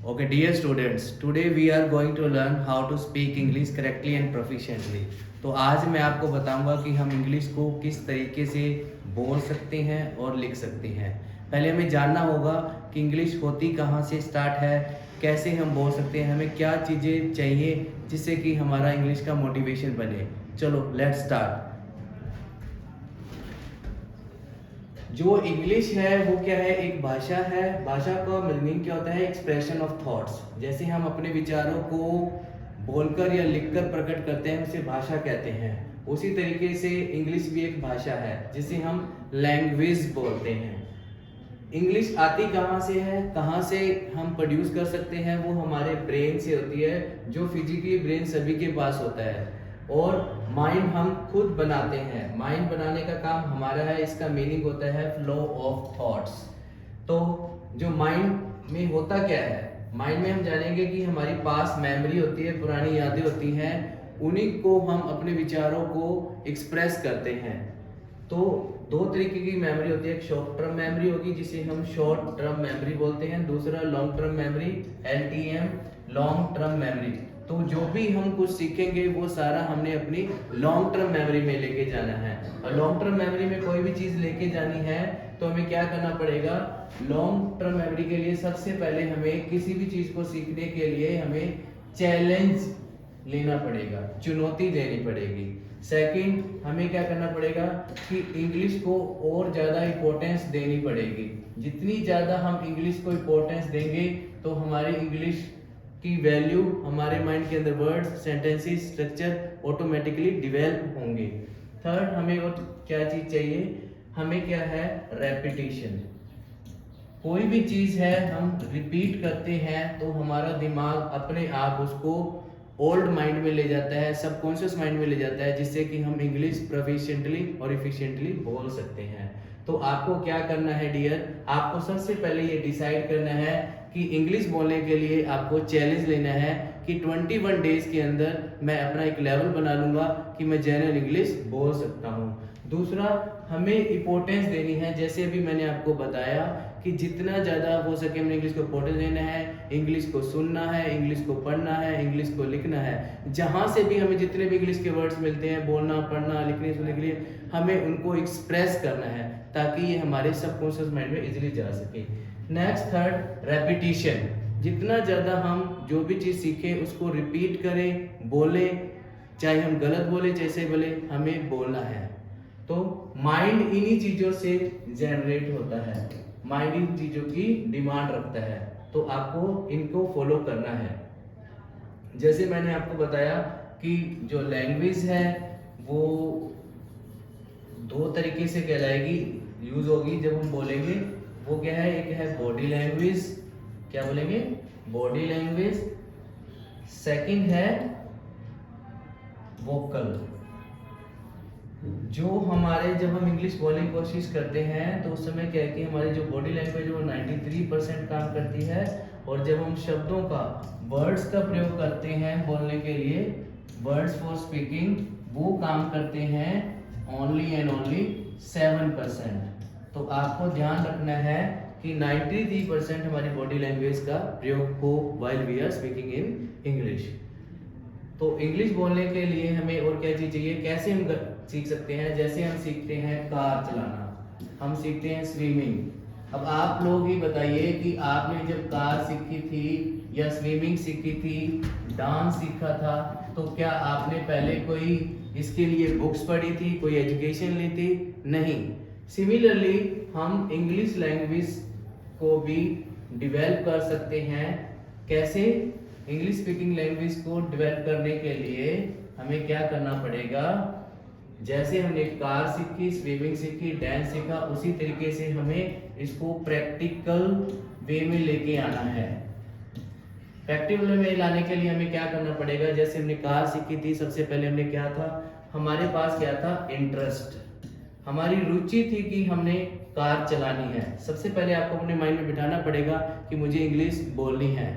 Okay, dear students, today we are going to learn how to speak English correctly and proficiently. तो आज मैं आपको बताऊंगा कि हम इंग्लिश को किस तरीके से बोल सकते हैं और लिख सकते हैं। पहले हमें जानना होगा कि इंग्लिश होती कहाँ से स्टार्ट है, कैसे हम बोल सकते हैं, हमें क्या चीज़ें चाहिए जिससे कि हमारा इंग्लिश का मोटिवेशन बने। चलो लेट्स स्टार्ट। जो इंग्लिश है वो क्या है, एक भाषा है। भाषा का मीनिंग क्या होता है, एक्सप्रेशन ऑफ थॉट्स। जैसे हम अपने विचारों को बोलकर या लिखकर प्रकट करते हैं उसे भाषा कहते हैं। उसी तरीके से इंग्लिश भी एक भाषा है जिसे हम लैंग्वेज बोलते हैं। इंग्लिश आती कहाँ से है, कहाँ से हम प्रोड्यूस कर सकते हैं, वो हमारे ब्रेन से होती है, जो फिजिकली ब्रेन सभी के पास होता है। और माइंड हम खुद बनाते हैं, माइंड बनाने का काम हमारा है। इसका मीनिंग होता है फ्लो ऑफ थॉट्स। तो जो माइंड में होता क्या है, माइंड में हम जानेंगे कि हमारी पास मेमोरी होती है, पुरानी यादें होती हैं, उन्हीं को हम अपने विचारों को एक्सप्रेस करते हैं। तो दो तरीके की मेमोरी होती है, एक शॉर्ट टर्म मेमोरी होगी जिसे हम शॉर्ट टर्म मेमोरी बोलते हैं, दूसरा long term memory, LTM, long term memory. तो जो भी हम कुछ सीखेंगे वो सारा हमने अपनी लॉन्ग टर्म मेमोरी में लेके जाना है। और लॉन्ग टर्म मेमोरी में कोई भी चीज़ लेके जानी है तो हमें क्या करना पड़ेगा, लॉन्ग टर्म मेमोरी के लिए सबसे पहले हमें किसी भी चीज़ को सीखने के लिए हमें चैलेंज लेना पड़ेगा, चुनौती देनी पड़ेगी। सेकंड, हमें क्या करना पड़ेगा कि इंग्लिश को और ज़्यादा इम्पोर्टेंस देनी पड़ेगी। जितनी ज़्यादा हम इंग्लिश को इम्पोर्टेंस देंगे तो हमारी इंग्लिश की वैल्यू, हमारे माइंड के अंदर words, sentences, structure automatically develop होंगे। थर्ड, हमें और क्या चीज़ चाहिए, हमें क्या है, रेपिटेशन। कोई भी चीज़ है हम रिपीट करते हैं तो हमारा दिमाग अपने आप उसको ओल्ड माइंड में ले जाता है, सबकॉन्शियस माइंड में ले जाता है, जिससे कि हम इंग्लिश प्रोफिशिएंटली और इफिशिएंटली बोल सकते हैं। तो आपको क्या करना है डियर, आपको सबसे पहले ये डिसाइड करना है कि इंग्लिश बोलने के लिए आपको चैलेंज लेना है कि 21 डेज के अंदर मैं अपना एक लेवल बना लूंगा कि मैं जनरल इंग्लिश बोल सकता हूँ। दूसरा, हमें इम्पोर्टेंस देनी है, जैसे अभी मैंने आपको बताया कि जितना ज़्यादा हो सके हमें इंग्लिश को इम्पोर्टेंस देना है, इंग्लिश को सुनना है, इंग्लिश को पढ़ना है, इंग्लिश को लिखना है। जहाँ से भी हमें जितने भी इंग्लिश के वर्ड्स मिलते हैं, बोलना, पढ़ना, लिखने, सुनने के लिए हमें उनको एक्सप्रेस करना है ताकि ये हमारे सबकॉन्शियस माइंड में इजीली जा सके। Next, third, repetition. जितना ज़्यादा हम जो भी चीज़ सीखें उसको रिपीट करें, बोलें, चाहे हम गलत बोले चाहे सही बोले, हमें बोलना है। तो माइंड इन्हीं चीज़ों से जनरेट होता है, माइंड इन चीज़ों की डिमांड रखता है, तो आपको इनको फॉलो करना है। जैसे मैंने आपको बताया कि जो लैंग्वेज है वो दो तरीके से कहलाएगी, यूज होगी जब हम बोलेंगे। वो क्या है, एक है बॉडी लैंग्वेज, क्या बोलेंगे, बॉडी लैंग्वेज। सेकंड है वोकल। जो हमारे जब हम इंग्लिश बोलने की कोशिश करते हैं तो उस समय क्या है कि हमारी जो बॉडी लैंग्वेज है वो 93% काम करती है, और जब हम शब्दों का, वर्ड्स का प्रयोग करते हैं बोलने के लिए, वर्ड्स फॉर स्पीकिंग, वो काम करते हैं ओनली एंड ओनली 7%। तो आपको ध्यान रखना है कि 93% हमारी बॉडी लैंग्वेज का प्रयोग हो while we are speaking in English. तो इंग्लिश बोलने के लिए हमें और क्या चीज़ चाहिए, कैसे हम सीख सकते हैं, जैसे हम सीखते हैं कार चलाना, हम सीखते हैं स्विमिंग। अब आप लोग ही बताइए कि आपने जब कार सीखी थी या स्विमिंग सीखी थी, डांस सीखा था, तो क्या आपने पहले कोई इसके लिए बुक्स पढ़ी थी, कोई एजुकेशन ली थी? नहीं। सिमिलरली हम इंग्लिश लैंग्वेज को भी डेवलप कर सकते हैं। कैसे? इंग्लिश स्पीकिंग लैंग्वेज को डेवलप करने के लिए हमें क्या करना पड़ेगा, जैसे हमने कार सीखी, स्विमिंग सीखी, डांस सीखा, उसी तरीके से हमें इसको प्रैक्टिकल वे में लेके आना है। प्रैक्टिकल वे में लाने के लिए हमें क्या करना पड़ेगा, जैसे हमने कार सीखी थी, सबसे पहले हमने क्या था, हमारे पास क्या था, इंटरेस्ट, हमारी रुचि थी कि हमने कार चलानी है। सबसे पहले आपको अपने माइंड में बिठाना पड़ेगा कि मुझे इंग्लिश बोलनी है।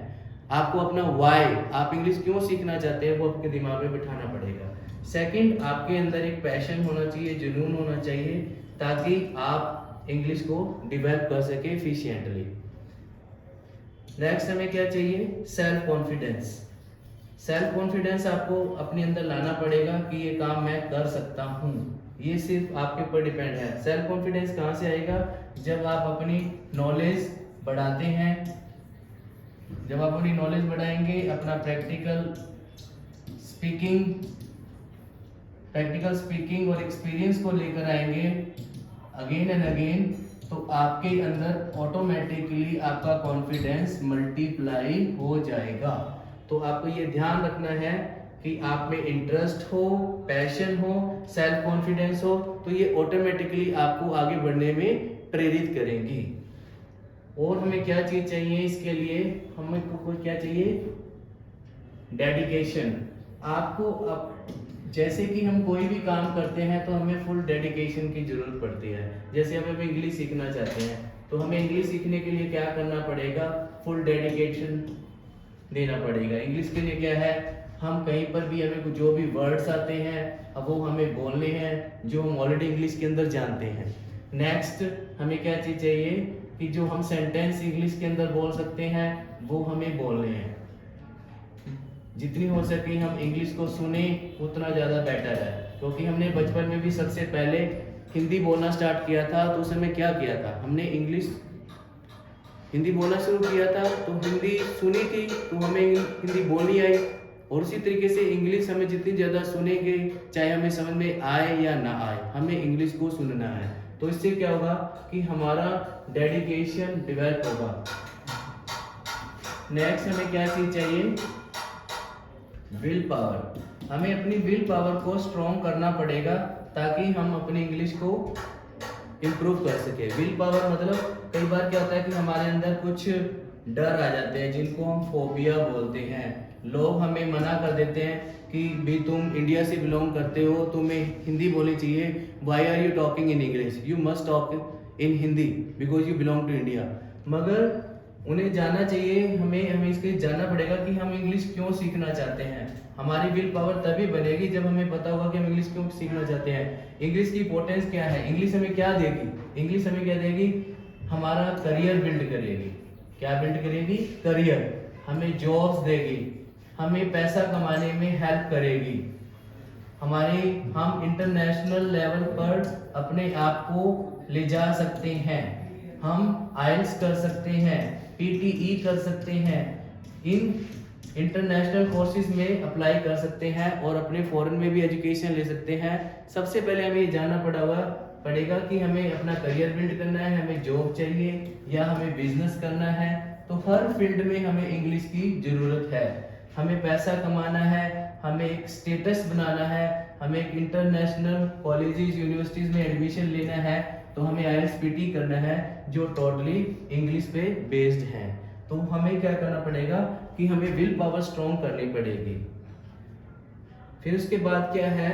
आपको अपना वाई, आप इंग्लिश क्यों सीखना चाहते हैं, वो आपके दिमाग में बिठाना पड़ेगा। सेकंड, आपके अंदर एक पैशन होना चाहिए, जुनून होना चाहिए, ताकि आप इंग्लिश को डेवलप कर सके एफिशिएंटली। नेक्स्ट हमें क्या चाहिए, सेल्फ कॉन्फिडेंस। सेल्फ कॉन्फिडेंस आपको अपने अंदर लाना पड़ेगा कि ये काम मैं कर सकता हूँ, ये सिर्फ आपके ऊपर डिपेंड है। सेल्फ कॉन्फिडेंस कहाँ से आएगा, जब आप अपनी नॉलेज बढ़ाते हैं, जब आप अपनी नॉलेज बढ़ाएंगे, अपना प्रैक्टिकल स्पीकिंग और एक्सपीरियंस को लेकर आएंगे अगेन एंड अगेन, तो आपके अंदर ऑटोमेटिकली आपका कॉन्फिडेंस मल्टीप्लाई हो जाएगा। तो आपको ये ध्यान रखना है कि आप में इंटरेस्ट हो, पैशन हो, सेल्फ कॉन्फिडेंस हो, तो ये ऑटोमेटिकली आपको आगे बढ़ने में प्रेरित करेंगी। और हमें क्या चीज चाहिए इसके लिए, हमें को क्या चाहिए, डेडिकेशन। आपको जैसे कि हम कोई भी काम करते हैं तो हमें फुल डेडिकेशन की जरूरत पड़ती है। जैसे हमें इंग्लिश सीखना चाहते हैं तो हमें इंग्लिश सीखने के लिए क्या करना पड़ेगा, फुल डेडिकेशन देना पड़ेगा। इंग्लिश के लिए क्या है, हम कहीं पर भी हमें जो भी वर्ड्स आते हैं अब वो हमें बोलने हैं जो हम ऑलरेडी इंग्लिश के अंदर जानते हैं। नेक्स्ट हमें क्या चीज चाहिए कि जो हम सेंटेंस इंग्लिश के अंदर बोल सकते हैं वो हमें बोलने हैं। जितनी हो सके हम इंग्लिश को सुने उतना ज़्यादा बेटर है, क्योंकि हमने बचपन में भी सबसे पहले हिंदी बोलना स्टार्ट किया था। तो उस समय क्या किया था, हमने हिंदी बोलना शुरू किया था तो हिंदी सुनी थी तो हमें हिंदी बोलनी आई, और उसी तरीके से इंग्लिश हमें जितनी ज़्यादा सुनेंगे चाहे हमें समझ में आए या ना आए, हमें इंग्लिश को सुनना है। तो इससे क्या होगा कि हमारा डेडिकेशन डेवलप होगा। नेक्स्ट हमें क्या चीज़ चाहिए, विल पावर। हमें अपनी विल पावर को स्ट्रॉन्ग करना पड़ेगा ताकि हम अपनी इंग्लिश को इम्प्रूव कर सके। विल पावर मतलब कई बार क्या होता है कि हमारे अंदर कुछ डर आ जाते हैं जिनको हम फोबिया बोलते हैं। लोग हमें मना कर देते हैं कि भी तुम इंडिया से बिलोंग करते हो, तुम्हें हिंदी बोलनी चाहिए, why are you talking in English, you must talk in Hindi because you belong to India. मगर उन्हें जानना चाहिए, हमें इसके जानना पड़ेगा कि हम इंग्लिश क्यों सीखना चाहते हैं। हमारी विल पावर तभी बनेगी जब हमें पता होगा कि हम इंग्लिश क्यों सीखना चाहते हैं, इंग्लिश की इंपॉर्टेंस क्या है, इंग्लिश हमें क्या देगी। इंग्लिश हमें क्या देगी, हमारा करियर बिल्ड करेगी। क्या बिल्ड करेगी, करियर। हमें जॉब्स देगी, हमें पैसा कमाने में हेल्प करेगी, हम इंटरनेशनल लेवल पर अपने आप को ले जा सकते हैं, हम आइल्स कर सकते हैं, पीटीई कर सकते हैं, इन इंटरनेशनल कोर्सेज में अप्लाई कर सकते हैं और अपने फॉरेन में भी एजुकेशन ले सकते हैं। सबसे पहले हमें ये जानना पड़ेगा कि हमें अपना करियर बिल्ड करना है, हमें जॉब चाहिए या हमें बिजनेस करना है। तो हर फील्ड में हमें इंग्लिश की जरूरत है। हमें पैसा कमाना है, हमें एक स्टेटस बनाना है, हमें एक इंटरनेशनल कॉलेजेस यूनिवर्सिटीज में एडमिशन लेना है, तो हमें आईएलटीएस पीटी करना है जो टोटली इंग्लिश पे बेस्ड है। तो हमें क्या करना पड़ेगा कि हमें विल पावर स्ट्रॉन्ग करनी पड़ेगी। फिर उसके बाद क्या है,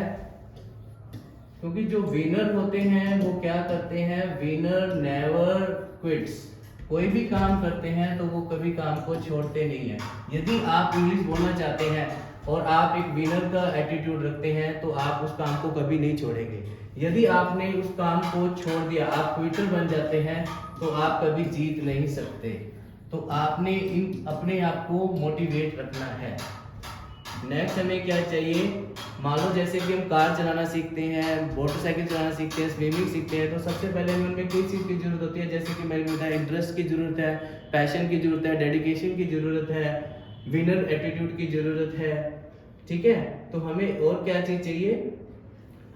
क्योंकि जो विनर होते हैं वो क्या करते हैं, विनर नेवर क्विट्स। कोई भी काम करते हैं तो वो कभी काम को छोड़ते नहीं है। यदि आप इंग्लिश बोलना चाहते हैं और आप एक विनर का एटीट्यूड रखते हैं तो आप उस काम को कभी नहीं छोड़ेंगे। यदि आपने उस काम को छोड़ दिया, आप क्विटर बन जाते हैं, तो आप कभी जीत नहीं सकते। तो आपने अपने आप को मोटिवेट रखना है। नेक्स्ट हमें क्या चाहिए, मान लो जैसे कि हम कार चलाना सीखते हैं, मोटरसाइकिल चलाना सीखते हैं, स्विमिंग सीखते हैं, तो सबसे पहले हमें उनमें किस चीज़ की जरूरत होती है, जैसे कि मैंने बताया इंटरेस्ट की जरूरत है, पैशन की जरूरत है, डेडिकेशन की जरूरत है, विनर एटीट्यूड की जरूरत है। ठीक है, तो हमें और क्या चीज़ चाहिए,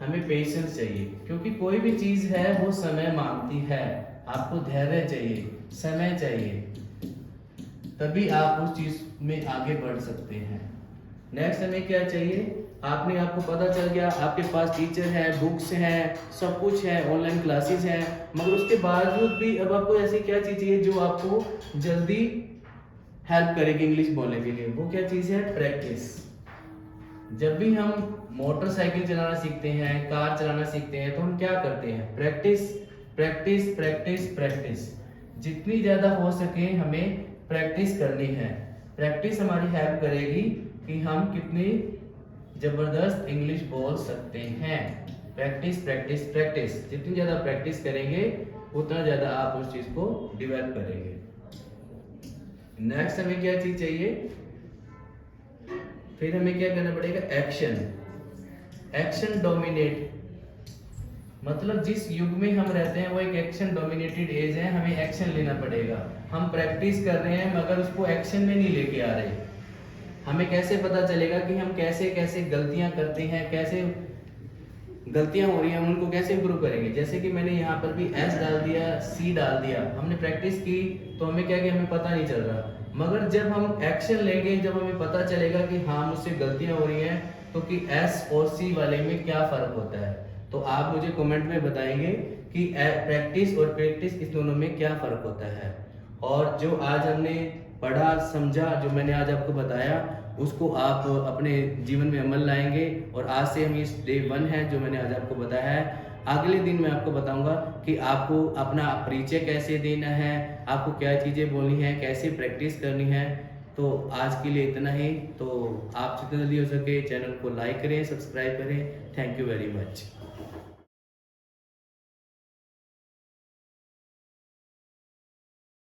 हमें पेशेंस चाहिए, क्योंकि कोई भी चीज़ है वो समय मांगती है। आपको धैर्य चाहिए, समय चाहिए, तभी आप उस चीज़ में आगे बढ़ सकते हैं। नेक्स्ट हमें क्या चाहिए, आपको पता चल गया, आपके पास टीचर है, बुक्स हैं, सब कुछ है, ऑनलाइन क्लासेस हैं, मगर उसके बावजूद भी अब आपको ऐसी क्या चीज़ चाहिए जो आपको जल्दी हेल्प करेगी इंग्लिश बोलने के लिए। वो क्या चीज़ है, प्रैक्टिस। जब भी हम मोटरसाइकिल चलाना सीखते हैं, कार चलाना सीखते हैं, तो हम क्या करते हैं, प्रैक्टिस प्रैक्टिस प्रैक्टिस प्रैक्टिस। जितनी ज़्यादा हो सके हमें प्रैक्टिस करनी है। प्रैक्टिस हमारी हेल्प करेगी कि हम कितनी जबरदस्त इंग्लिश बोल सकते हैं। प्रैक्टिस प्रैक्टिस प्रैक्टिस, जितनी ज़्यादा प्रैक्टिस करेंगे उतना ज़्यादा आप उस चीज़ को डेवलप करेंगे। नेक्स्ट हमें क्या चीज चाहिए, फिर हमें क्या करना पड़ेगा, एक्शन। एक्शन डोमिनेट, मतलब जिस युग में हम रहते हैं वो एक एक्शन डोमिनेटेड एज है, हमें एक्शन लेना पड़ेगा। हम प्रैक्टिस कर रहे हैं मगर उसको एक्शन में नहीं लेके आ रहे। हमें कैसे पता चलेगा कि हम कैसे कैसे गलतियां करते हैं, कैसे गलतियां हो रही हैं, उनको कैसे इम्प्रूव करेंगे। जैसे कि मैंने यहाँ पर भी एस डाल दिया, सी डाल दिया, हमने प्रैक्टिस की तो हमें क्या कि हमें पता नहीं चल रहा। मगर जब हम एक्शन लेंगे, जब हमें पता चलेगा कि हाँ मुझसे गलतियां हो रही हैं, तो कि एस और सी वाले में क्या फर्क होता है। तो आप मुझे कमेंट में बताएंगे कि प्रैक्टिस और प्रैक्टिस इस दोनों में क्या फर्क होता है। और जो आज हमने पढ़ा समझा, जो मैंने आज आपको बताया, उसको आप अपने जीवन में अमल लाएंगे। और आज से हम इस डे 1 है जो मैंने आज आपको बताया है। अगले दिन मैं आपको बताऊंगा कि आपको अपना परिचय कैसे देना है, आपको क्या चीज़ें बोलनी है, कैसे प्रैक्टिस करनी है। तो आज के लिए इतना ही। तो आप जितना जल्दी हो सके चैनल को लाइक करें, सब्सक्राइब करें। Thank you very much.